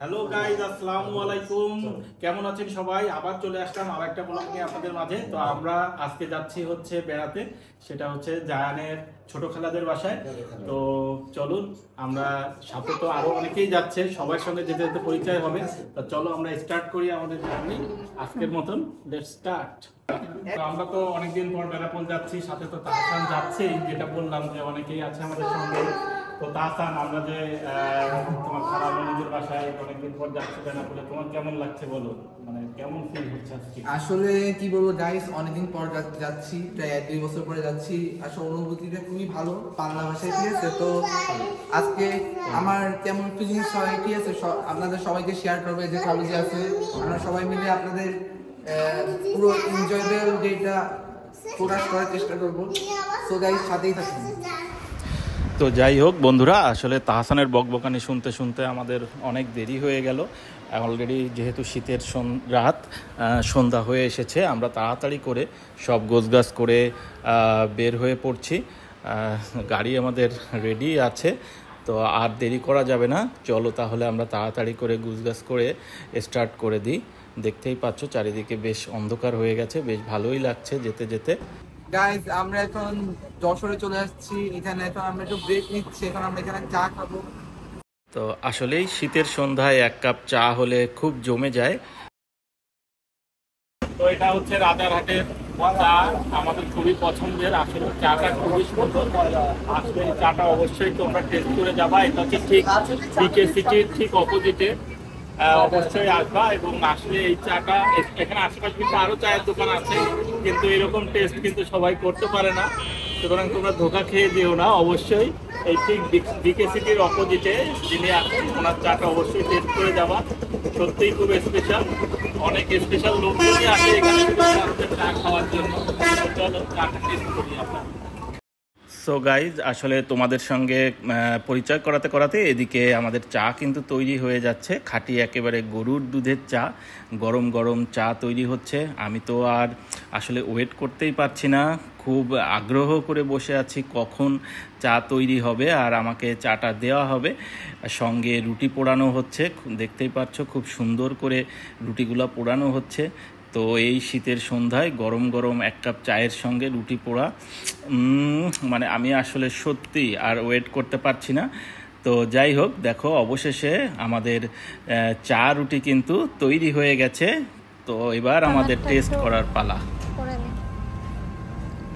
Hello guys, আসসালামু আলাইকুম। কেমন আছেন সবাই? আবার চলে আসলাম আর একটা ব্লগ নিয়ে আপনাদের মাঝে। তো আমরা আজকে যাচ্ছি হচ্ছে বেড়াতে, সেটা হচ্ছে জায়ানের ছোট খালাদের বাসায়। তো চলুন, আমরা সাথে তো আরো অনেকেই যাচ্ছে, সবার সঙ্গে যেতে যেতে পরিচয় হবে। তো চলো আমরা স্টার্ট করি আমাদের জার্নি আজকের মতন। Let's start. তো আমরা তো অনেকদিন পর বেনাপোল যাচ্ছি, সাথে তো তাহসান যাচ্ছেই, যেটা বললাম যে অনেকেই আছে আমাদের সঙ্গে। তো তাহসান, আমরা যে তোমার খারাপ নিজের বাসায় অনেকদিন পর যাচ্ছি বেনাপোলে, তোমার কেমন লাগছে বলো? মানে কেমন ফিল হচ্ছে আজকে? আসলে কি বলবো গাইস, অনেকদিন পর যাচ্ছি, প্রায় 1-2 বছর পরে যাচ্ছি। আসলে অনুভূতিটা খুবই ভালো, বাংলা ভাষায়, ঠিক আছে। তো আজকে আমার কেমন ফিলিংস হয়, ঠিক আছে, আপনাদের সবাইকে শেয়ার করবো। যে কলেজে আছে, আমরা সবাই মিলে আপনাদের পুরো এনজয়েবল ডেটা প্রকাশ করার চেষ্টা করবো। সো গাইস, সাথেই থাকুন। তো যাই হোক বন্ধুরা, আসলে তাহসানের বকবকানি শুনতে শুনতে আমাদের অনেক দেরি হয়ে গেল। অলরেডি যেহেতু শীতের রাত, সন্ধ্যা হয়ে এসেছে, আমরা তাড়াতাড়ি করে সব গোছগাছ করে বের হয়ে পড়ছি। গাড়ি আমাদের রেডি আছে, তো আর দেরি করা যাবে না। চলো তাহলে আমরা তাড়াতাড়ি করে গোছগাছ করে স্টার্ট করে দিই। দেখতেই পাচ্ছ চারিদিকে বেশ অন্ধকার হয়ে গেছে, বেশ ভালোই লাগছে যেতে যেতে। গাইস, আমরা এখন যশোরে চলে আসছি। এখানে এখন আমরা একটু ব্রেক নিচ্ছি, এখন আমরা এখানে চা খাবো। তো আসলেই শীতের সন্ধ্যায় এক কাপ চা হলে খুব জমে যায়। তো এটা হচ্ছে রাজারহাটের চা, আমাদের খুবই পছন্দের। আসলে চাটা খুবই সুন্দর। আসলে এই চাটা অবশ্যই তোমরা টেস্ট করে যাবা। এটা হচ্ছে ঠিক বিকে সিটির ঠিক অপোজিটে। অবশ্যই আসবা এবং আসলে এই চাটা, এখানে আশেপাশে কিন্তু আরো চায়ের দোকান আছে, কিন্তু এরকম টেস্ট কিন্তু সবাই করতে পারে না। সুতরাং তোমরা ধোকা খেয়ে দিও না। অবশ্যই এই ঠিক বিকে সিটির অপোজিটে যিনি আছেন, ওনার চাটা অবশ্যই টেস্ট করে যাবা। সত্যিই খুব স্পেশাল। অনেক স্পেশাল লোকজনই আসে এখানে চা খাওয়ার জন্য। চলো চাটা টেস্ট করি আমরা। সো গাইজ, আসলে তোমাদের সঙ্গে পরিচয় করাতে করাতে এদিকে আমাদের চা কিন্তু তৈরি হয়ে যাচ্ছে। খাঁটি একেবারে গরুর দুধের চা, গরম গরম চা তৈরি হচ্ছে। আমি তো আর আসলে ওয়েট করতেই পারছি না, খুব আগ্রহ করে বসে আছি কখন চা তৈরি হবে আর আমাকে চাটা দেওয়া হবে। সঙ্গে রুটি পোড়ানো হচ্ছে, দেখতেই পাচ্ছ খুব সুন্দর করে রুটিগুলো পোড়ানো হচ্ছে। তো এই শীতের সন্ধ্যায় গরম গরম এক কাপ চায়ের সঙ্গে রুটি পোড়া, মানে আমি আসলে সত্যি আর ওয়েট করতে পারছি না। তো যাই হোক, দেখো অবশেষে আমাদের চা রুটি কিন্তু তৈরি হয়ে গেছে। তো এবার আমাদের টেস্ট করার পালা।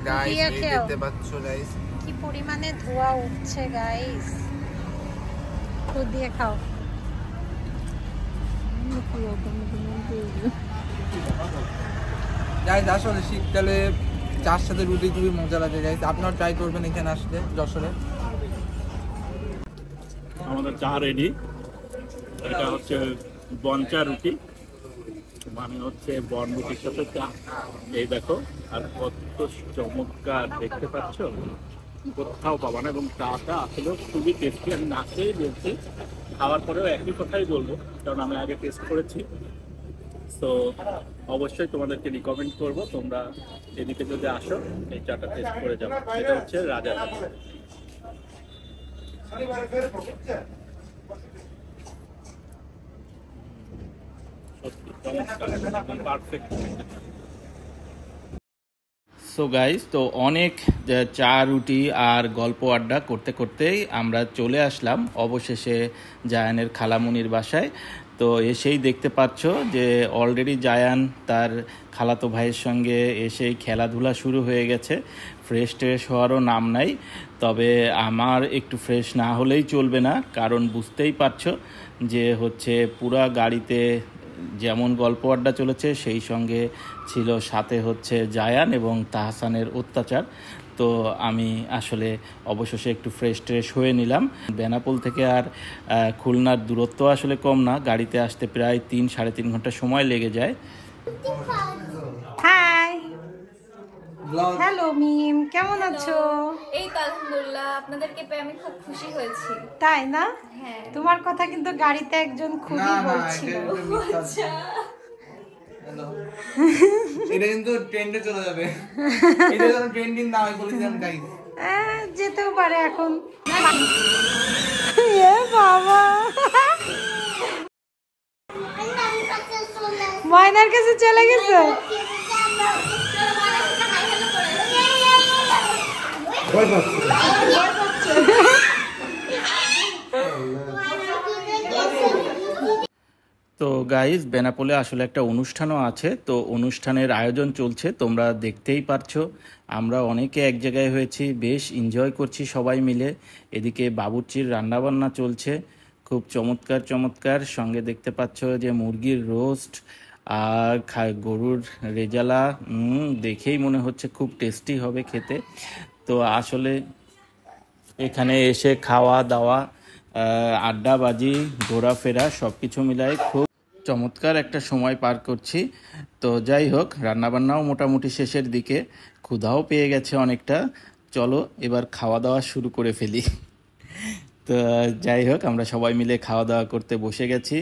গাইস, দেখতে পাচ্ছ গাইস কি পরিমাণে ধোঁয়া উঠছে গাইস। দুধ দিয়ে খাও। গাইস, আসলে শীতকালে চার সাথে রুটি খুবই মজা লাগে গাইস। আপনারা ট্রাই করবেন এখানে আসলে যশোরে। আমাদের চা রেডি। এটা হচ্ছে বনচা রুটি, মানে হচ্ছে বন রুটির সাথে চা। এই দেখো, আর কত চমৎকার, দেখতে পাচ্ছ, কোথাও পাবা না। এবং চাটা আসলে খুবই টেস্টি। আমি না খেয়ে বলছি, খাওয়ার পরেও একই কথাই বলবো, কারণ আমি আগে টেস্ট করেছি। তো অবশ্যই তোমাদেরকে রিকমেন্ড করবো, তোমরা এদিকে যদি আসো এই চাটা টেস্ট করে যাবো। এটা হচ্ছে রাজারহাট। সো গাইস, তো অনেক চা রুটি আর গল্প আড্ডা করতে করতেই আমরা চলে আসলাম অবশেষে জায়ানের খালামুনির বাসায়। তো এসেই দেখতে পাচ্ছ যে অলরেডি জায়ান তার খালাতো ভাইয়ের সঙ্গে এসেই খেলাধুলা শুরু হয়ে গেছে। ফ্রেশ ট্রেশ হওয়ারও নাম নাই। তবে আমার একটু ফ্রেশ না হলেই চলবে না, কারণ বুঝতেই পারছো যে হচ্ছে পুরা গাড়িতে যেমন গল্প আড্ডা চলেছে, সেই সঙ্গে ছিল সাথে হচ্ছে জায়ান এবং তাহসানের অত্যাচার। তো আমি আসলে অবশেষে একটু ফ্রেশ ট্রেশ হয়ে নিলাম। বেনাপোল থেকে আর খুলনার দূরত্ব আসলে কম না, গাড়িতে আসতে প্রায় 3-3.5 ঘন্টা সময় লেগে যায়। হাই, হ্যালো মিম, কেমন আছো? এই তো আলহামদুলিল্লাহ, আপনাদেরকে পেয়ে আমি খুব খুশি হয়েছি। তাই না? হ্যাঁ। তোমার কথা কিন্তু গাড়িতে একজন খুবই বলছিল। আচ্ছা, এটা কিন্তু ট্রেন্ডে চলে যাবে। এটা যেন ট্রেন্ডিং না হয় বলেছিলাম গাইস। যেতেও পারে এখন। এ বাবা। ময়নার কাছে চলে গেছে। তো গাইজ বেনাপোলে আসলে একটা অনুষ্ঠানও আছে, তো অনুষ্ঠানের আয়োজন চলছে, তোমরা দেখতেই পারছো। আমরা অনেকে এক জায়গায় হয়েছি, বেশ এনজয় করছি সবাই মিলে। এদিকে বাবুর্চির রান্নাবান্না চলছে, খুব চমৎকার চমৎকার। সঙ্গে দেখতে পাচ্ছ যে মুরগির রোস্ট আর গরুর রেজালা, দেখেই মনে হচ্ছে খুব টেস্টি হবে খেতে। তো আসলে এখানে এসে খাওয়া দাওয়া, আড্ডাবাজি, ঘোরাফেরা সব কিছু মিলায় খুব চমৎকার একটা সময় পার করছি। তো যাই হোক, রান্নাবান্নাও মোটামুটি শেষের দিকে, ক্ষুধাও পেয়ে গেছে অনেকটা। চলো এবার খাওয়া দাওয়া শুরু করে ফেলি। তো যাই হোক, আমরা সবাই মিলে খাওয়া দাওয়া করতে বসে গেছি।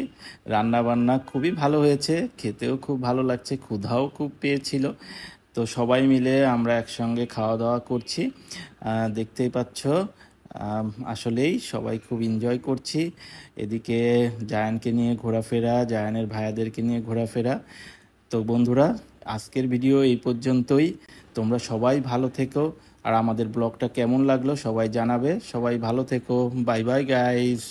রান্নাবান্না খুবই ভালো হয়েছে, খেতেও খুব ভালো লাগছে, ক্ষুধাও খুব পেয়েছিল। তো সবাই মিলে আমরা একসঙ্গে খাওয়া দাওয়া করছি, দেখতেই পাচ্ছ। আসলেই সবাই খুব এনজয় করছি। এদিকে জায়ানকে নিয়ে ঘোরাফেরা, জায়ানের ভাইয়াদেরকে নিয়ে ঘোরাফেরা। তো বন্ধুরা, আজকের ভিডিও এই পর্যন্তই। তোমরা সবাই ভালো থেকো, আর আমাদের ব্লগটা কেমন লাগলো সবাই জানাবে। সবাই ভালো থেকো, বাই বাই গাইস।